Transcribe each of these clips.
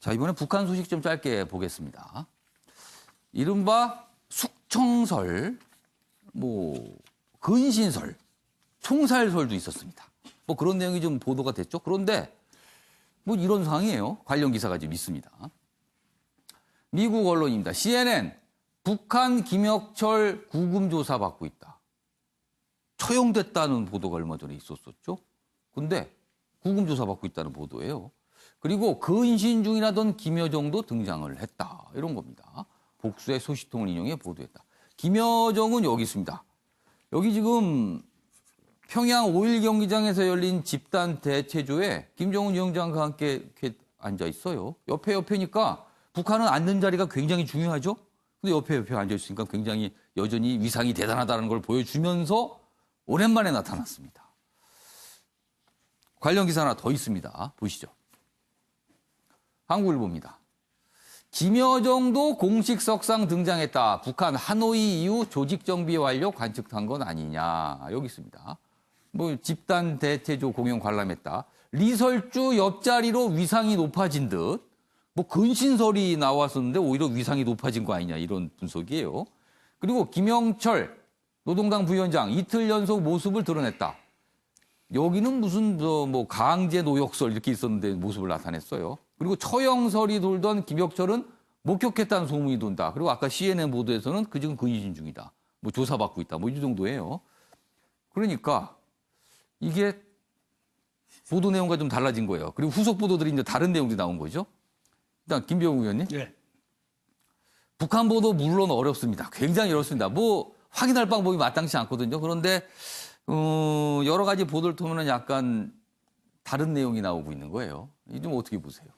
자, 이번에 북한 소식 좀 짧게 보겠습니다. 이른바 숙청설, 근신설, 총살설도 있었습니다. 그런 내용이 좀 보도가 됐죠. 그런데 이런 상황이에요. 관련 기사가 좀 있습니다. 미국 언론입니다. CNN, 북한 김혁철 구금 조사 받고 있다. 처형됐다는 보도가 얼마 전에 있었었죠. 근데 구금 조사 받고 있다는 보도예요. 그리고 근신 중이라던 김여정도 등장을 했다. 이런 겁니다. 복수의 소식통을 인용해 보도했다. 김여정은 여기 있습니다. 여기 지금 평양 5.1 경기장에서 열린 집단 대체조에 김정은 위원장과 함께 이렇게 앉아 있어요. 옆에니까 북한은 앉는 자리가 굉장히 중요하죠. 근데 옆에 앉아 있으니까 굉장히 여전히 위상이 대단하다는 걸 보여주면서 오랜만에 나타났습니다. 관련 기사 하나 더 있습니다. 보시죠. 한국일보입니다. 김여정도 공식 석상 등장했다. 북한 하노이 이후 조직 정비 완료 관측한 건 아니냐. 여기 있습니다. 집단 대체조 공연 관람했다. 리설주 옆자리로 위상이 높아진 듯. 근신설이 나왔었는데 오히려 위상이 높아진 거 아니냐. 이런 분석이에요. 그리고 김영철 노동당 부위원장 이틀 연속 모습을 드러냈다. 여기는 무슨 강제 노역설 이렇게 있었는데 모습을 나타냈어요. 그리고 처형설이 돌던 김혁철은 목격했다는 소문이 돈다. 그리고 아까 CNN 보도에서는 지금 근신 중이다. 조사받고 있다. 이 정도예요. 그러니까 이게 보도 내용과 좀 달라진 거예요. 그리고 후속 보도들이 이제 다른 내용들이 나온 거죠. 일단 김병우 의원님. 네. 북한 보도 물론 어렵습니다. 굉장히 어렵습니다. 확인할 방법이 마땅치 않거든요. 그런데 여러 가지 보도를 통해는 약간 다른 내용이 나오고 있는 거예요. 이 좀 어떻게 보세요?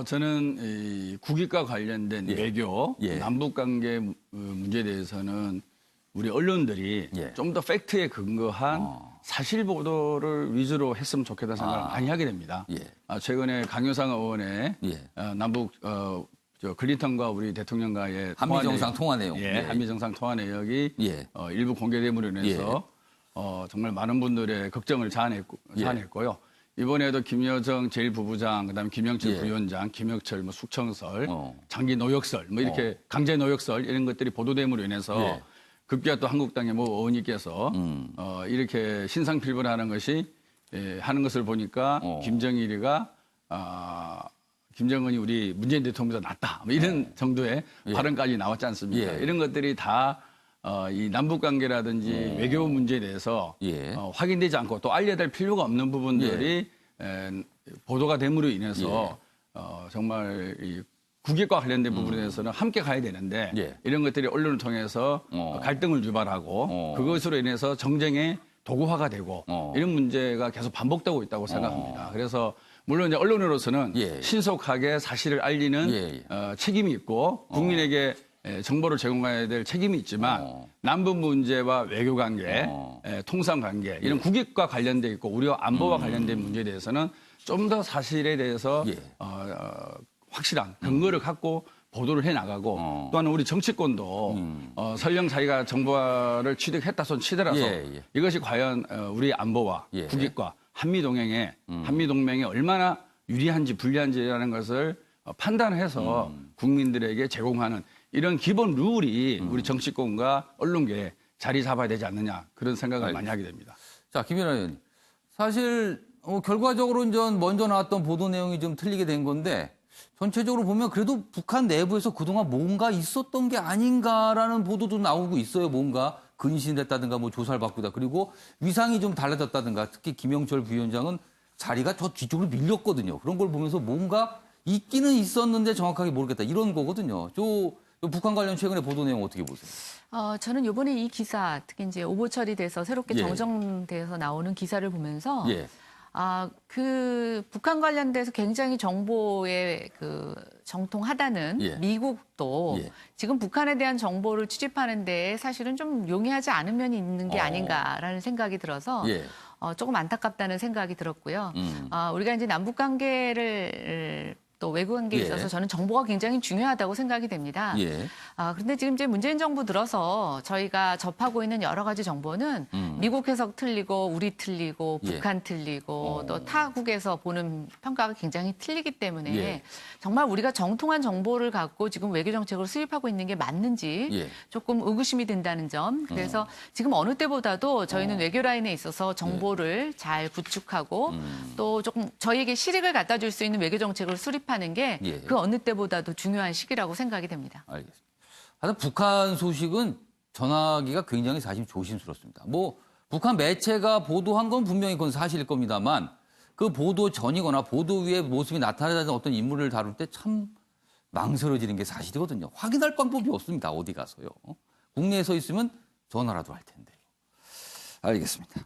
저는 이 국익과 관련된 외교, 남북관계 문제에 대해서는 우리 언론들이 좀 더 팩트에 근거한 사실 보도를 위주로 했으면 좋겠다는 생각을 많이 하게 됩니다. 최근에 강효상 의원의 남북 클린턴과 우리 대통령과의 한미 정상 통화 내용, 한미 정상 통화 내역이 일부 공개됨으로 인해서 정말 많은 분들의 걱정을 자아냈고요. 이번에도 김여정 제1부부장, 그다음에 김영철 부위원장, 김혁철, 숙청설, 장기 노역설, 이렇게 강제 노역설 이런 것들이 보도됨으로 인해서 급기야 또 한국당의 의원님께서 이렇게 신상필벌하는 하는 것을 보니까 김정일이가 김정은이 우리 문재인 대통령보다 낫다. 이런 정도의 발언까지 나왔지 않습니까? 이런 것들이 다 이 남북 관계라든지 외교 문제에 대해서 확인되지 않고 또 알려야 될 필요가 없는 부분들이 보도가 됨으로 인해서 정말 이 국익과 관련된 부분에 대해서는 함께 가야 되는데 이런 것들이 언론을 통해서 갈등을 유발하고 그것으로 인해서 정쟁의 도구화가 되고 이런 문제가 계속 반복되고 있다고 생각합니다. 그래서 물론 이제 언론으로서는 신속하게 사실을 알리는 책임이 있고 국민에게 정보를 제공해야 될 책임이 있지만 남북 문제와 외교 관계, 통상 관계 이런 국익과 관련돼 있고 우리와 안보와 관련된 문제에 대해서는 좀 더 사실에 대해서 확실한 근거를 갖고 보도를 해나가고 또한 우리 정치권도 설령 자기가 정보를 취득했다 손 치더라도 이것이 과연 우리 안보와 국익과 한미동맹에 얼마나 유리한지 불리한지라는 것을 판단해서 국민들에게 제공하는 이런 기본 룰이 우리 정치권과 언론계에 자리 잡아야 되지 않느냐 그런 생각을 많이 하게 됩니다. 자, 김연아 의원님. 사실 결과적으로 먼저 나왔던 보도 내용이 좀 틀리게 된 건데 전체적으로 보면 그래도 북한 내부에서 그동안 뭔가 있었던 게 아닌가라는 보도도 나오고 있어요. 뭔가 근신됐다든가 조사를 받고다. 그리고 위상이 좀 달라졌다든가 특히 김영철 부위원장은 자리가 저 뒤쪽으로 밀렸거든요. 그런 걸 보면서 뭔가 있기는 있었는데 정확하게 모르겠다. 이런 거거든요. 북한 관련 최근의 보도 내용 어떻게 보세요? 저는 이번에 이 기사, 특히 이제 오보 처리돼서 새롭게 정정돼서 나오는 기사를 보면서 그 북한 관련돼서 굉장히 정보에 정통하다는 미국도 지금 북한에 대한 정보를 취집하는 데 사실은 좀 용이하지 않은 면이 있는 게 아닌가라는 생각이 들어서 조금 안타깝다는 생각이 들었고요. 우리가 이제 남북 관계를 또 외교 관계에 예. 있어서 저는 정보가 굉장히 중요하다고 생각이 됩니다. 예. 그런데 지금 이제 문재인 정부 들어서 저희가 접하고 있는 여러 가지 정보는 미국 해석 틀리고 우리 틀리고 예. 북한 틀리고 또 타국에서 보는 평가가 굉장히 틀리기 때문에 예. 정말 우리가 정통한 정보를 갖고 지금 외교 정책을 수립하고 있는 게 맞는지 예. 조금 의구심이 든다는 점. 그래서 지금 어느 때보다도 저희는 외교 라인에 있어서 정보를 잘 구축하고 또 조금 저희에게 실익을 갖다 줄 수 있는 외교 정책을 수립하는 게 예. 그 어느 때보다도 중요한 시기라고 생각이 됩니다. 알겠습니다. 하여튼 북한 소식은 전하기가 굉장히 사실 조심스럽습니다. 뭐 북한 매체가 보도한 건 분명히 그건 사실일 겁니다만 그 보도 전이거나 보도 위에 모습이 나타나는 어떤 인물을 다룰 때 참 망설여지는 게 사실이거든요. 확인할 방법이 없습니다. 어디 가서요. 국내에 서 있으면 전화라도 할 텐데요. 알겠습니다.